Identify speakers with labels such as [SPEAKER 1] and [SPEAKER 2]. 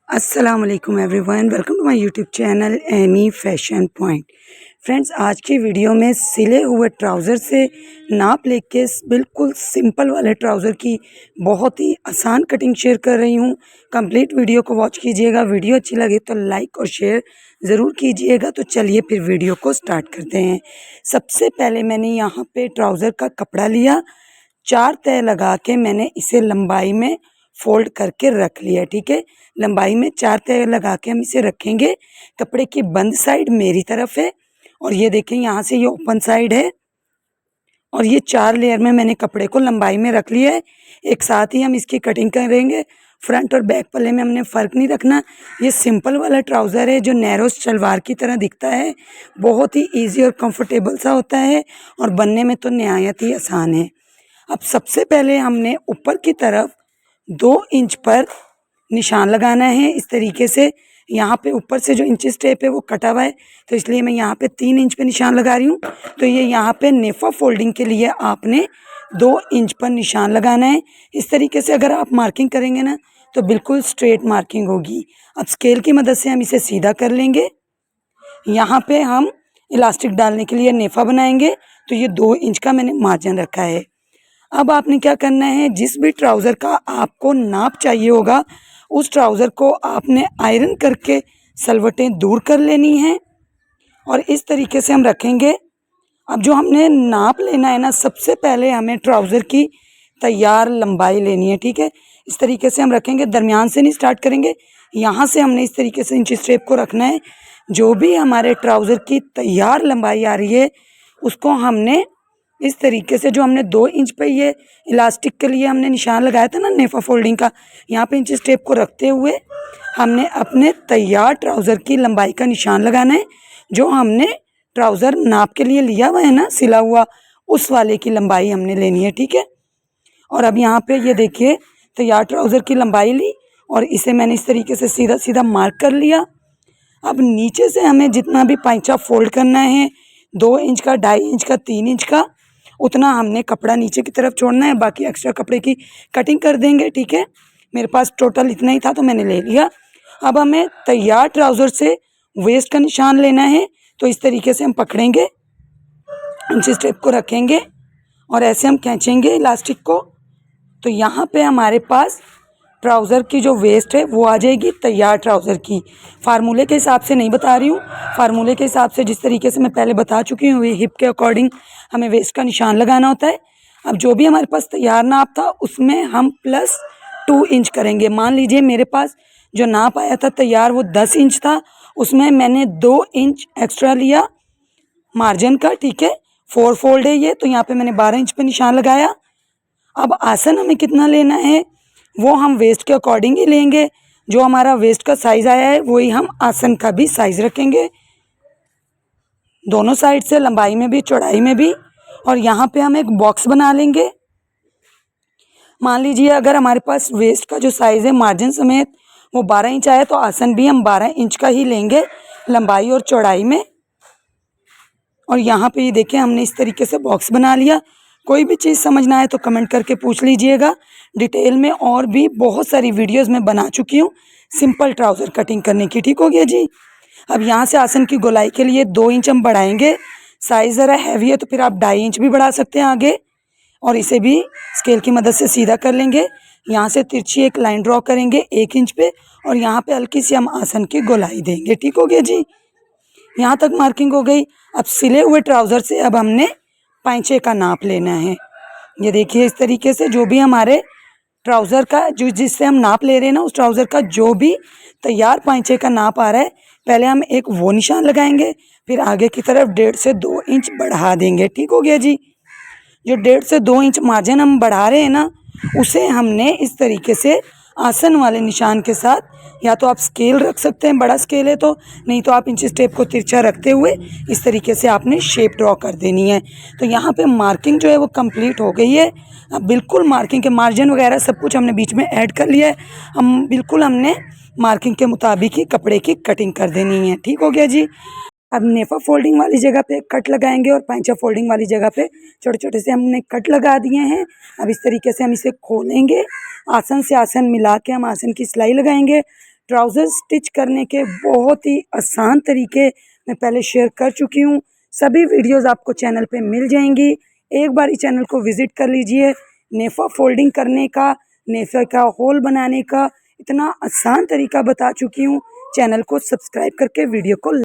[SPEAKER 1] अस्सलाम वालेकुम everyone, welcome to my YouTube channel any fashion point. Friends, आज की वीडियो में सिले हुए ट्राउज़र से नाप लेके बिल्कुल सिंपल वाले ट्राउज़र की बहुत ही आसान कटिंग शेयर कर रही हूँ। कंप्लीट वीडियो को वॉच कीजिएगा। वीडियो अच्छी लगे तो लाइक और शेयर ज़रूर कीजिएगा। तो चलिए फिर वीडियो को स्टार्ट करते हैं। सबसे पहले मैंने यहाँ पे ट्राउज़र का कपड़ा लिया, 4 तह लगा के मैंने इसे लंबाई में फोल्ड करके रख लिया। ठीक है, लंबाई में 4 तह लगा के हम इसे रखेंगे। कपड़े की बंद साइड मेरी तरफ है और ये देखें यहाँ से ये ओपन साइड है और ये 4 लेयर में मैंने कपड़े को लंबाई में रख लिया है। एक साथ ही हम इसकी कटिंग करेंगे। फ्रंट और बैक पल्ले में हमने फ़र्क नहीं रखना। ये सिंपल वाला ट्राउज़र है जो नैरो शलवार की तरह दिखता है। बहुत ही ईजी और कंफर्टेबल सा होता है और बनने में तो नहायत ही आसान है। अब सबसे पहले हमने ऊपर की तरफ 2 इंच पर निशान लगाना है। इस तरीके से यहाँ पे ऊपर से जो इंचेस टेप है वो कटा हुआ है, तो इसलिए मैं यहाँ पे 3 इंच पे निशान लगा रही हूँ। तो ये यहाँ पे नेफा फोल्डिंग के लिए आपने 2 इंच पर निशान लगाना है। इस तरीके से अगर आप मार्किंग करेंगे ना तो बिल्कुल स्ट्रेट मार्किंग होगी। अब स्केल की मदद से हम इसे सीधा कर लेंगे। यहाँ पे हम इलास्टिक डालने के लिए नेफा बनाएंगे, तो ये 2 इंच का मैंने मार्जिन रखा है। अब आपने क्या करना है, जिस भी ट्राउज़र का आपको नाप चाहिए होगा उस ट्राउज़र को आपने आयरन करके सलवटें दूर कर लेनी हैं और इस तरीके से हम रखेंगे। अब जो हमने नाप लेना है ना, सबसे पहले हमें ट्राउज़र की तैयार लंबाई लेनी है। ठीक है, इस तरीके से हम रखेंगे, दरमियान से नहीं स्टार्ट करेंगे। यहाँ से हमने इस तरीके से इंच स्ट्रेप को रखना है। जो भी हमारे ट्राउज़र की तैयार लंबाई आ रही है उसको हमने इस तरीके से, जो हमने 2 इंच पे ये इलास्टिक के लिए हमने निशान लगाया था ना नेफा फोल्डिंग का, यहाँ पे इंच टेप को रखते हुए हमने अपने तैयार ट्राउज़र की लंबाई का निशान लगाना है। जो हमने ट्राउज़र नाप के लिए लिया हुआ है ना सिला हुआ, उस वाले की लंबाई हमने लेनी है। ठीक है, और अब यहाँ पे ये देखिए तैयार ट्राउज़र की लंबाई ली और इसे मैंने इस तरीके से सीधा सीधा मार्क कर लिया। अब नीचे से हमें जितना भी पैंचा फोल्ड करना है, 2 इंच का, 2.5 इंच का, 3 इंच का, उतना हमने कपड़ा नीचे की तरफ छोड़ना है। बाकी एक्स्ट्रा कपड़े की कटिंग कर देंगे। ठीक है, मेरे पास टोटल इतना ही था तो मैंने ले लिया। अब हमें तैयार ट्राउज़र से वेस्ट का निशान लेना है, तो इस तरीके से हम पकड़ेंगे, इंच स्टेप को रखेंगे और ऐसे हम खींचेंगे इलास्टिक को। तो यहाँ पे हमारे पास ट्राउज़र की जो वेस्ट है वो आ जाएगी तैयार ट्राउज़र की। फार्मूले के हिसाब से नहीं बता रही हूँ, फार्मूले के हिसाब से जिस तरीके से मैं पहले बता चुकी हूँ, हिप के अकॉर्डिंग हमें वेस्ट का निशान लगाना होता है। अब जो भी हमारे पास तैयार नाप था उसमें हम +2 इंच करेंगे। मान लीजिए मेरे पास जो नाप आया था तैयार वो 10 इंच था, उसमें मैंने 2 इंच एक्स्ट्रा लिया मार्जिन का। ठीक है, 4 फोल्ड है ये, तो यहाँ पे मैंने 12 इंच पे निशान लगाया। अब आसन हमें कितना लेना है वो हम वेस्ट के अकॉर्डिंग ही लेंगे। जो हमारा वेस्ट का साइज़ आया है वही हम आसन का भी साइज़ रखेंगे, दोनों साइड से, लंबाई में भी चौड़ाई में भी। और यहाँ पे हम एक बॉक्स बना लेंगे। मान लीजिए अगर हमारे पास वेस्ट का जो साइज़ है मार्जिन समेत वो 12 इंच आया, तो आसन भी हम 12 इंच का ही लेंगे लंबाई और चौड़ाई में। और यहाँ पे ये देखिए हमने इस तरीके से बॉक्स बना लिया। कोई भी चीज़ समझना है तो कमेंट करके पूछ लीजिएगा। डिटेल में और भी बहुत सारी वीडियोस मैं बना चुकी हूँ सिंपल ट्राउज़र कटिंग करने की। ठीक हो गया जी। अब यहाँ से आसन की गोलाई के लिए 2 इंच हम बढ़ाएंगे। साइज़ ज़रा हैवी है तो फिर आप 2.5 इंच भी बढ़ा सकते हैं आगे, और इसे भी स्केल की मदद से सीधा कर लेंगे। यहाँ से तिरछी एक लाइन ड्रॉ करेंगे 1 इंच पे और यहाँ पे हल्की सी हम आसन की गोलाई देंगे। ठीक हो गया जी, यहाँ तक मार्किंग हो गई। अब सिले हुए ट्राउज़र से अब हमने पैंचे का नाप लेना है। ये देखिए इस तरीके से जो भी हमारे ट्राउज़र का जो जिससे हम नाप ले रहे हैं ना, उस ट्राउज़र का जो भी तैयार पैंचे का नाप आ रहा है, पहले हम एक वो निशान लगाएंगे, फिर आगे की तरफ 1.5 से 2 इंच बढ़ा देंगे। ठीक हो गया जी। जो 1.5 से 2 इंच मार्जिन हम बढ़ा रहे हैं ना, उसे हमने इस तरीके से आसन वाले निशान के साथ, या तो आप स्केल रख सकते हैं, बड़ा स्केल है तो, नहीं तो आप इंच टेप को तिरछा रखते हुए इस तरीके से आपने शेप ड्रॉ कर देनी है। तो यहाँ पे मार्किंग जो है वो कंप्लीट हो गई है। अब बिल्कुल मार्किंग के मार्जिन वगैरह सब कुछ हमने बीच में ऐड कर लिया है। हमने मार्किंग के मुताबिक ही कपड़े की कटिंग कर देनी है। ठीक हो गया जी। अब नेफा फोल्डिंग वाली जगह पे कट लगाएंगे और पैंचा फोल्डिंग वाली जगह पे छोटे छोटे से हमने कट लगा दिए हैं। अब इस तरीके से हम इसे खोलेंगे, आसन से आसन मिला के हम आसन की सिलाई लगाएंगे। ट्राउज़र स्टिच करने के बहुत ही आसान तरीके मैं पहले शेयर कर चुकी हूँ। सभी वीडियोस आपको चैनल पे मिल जाएंगी। एक बार ही चैनल को विज़िट कर लीजिए। नेफ़ा फोल्डिंग करने का, नेफ़ा का होल बनाने का इतना आसान तरीका बता चुकी हूँ। चैनल को सब्सक्राइब करके वीडियो को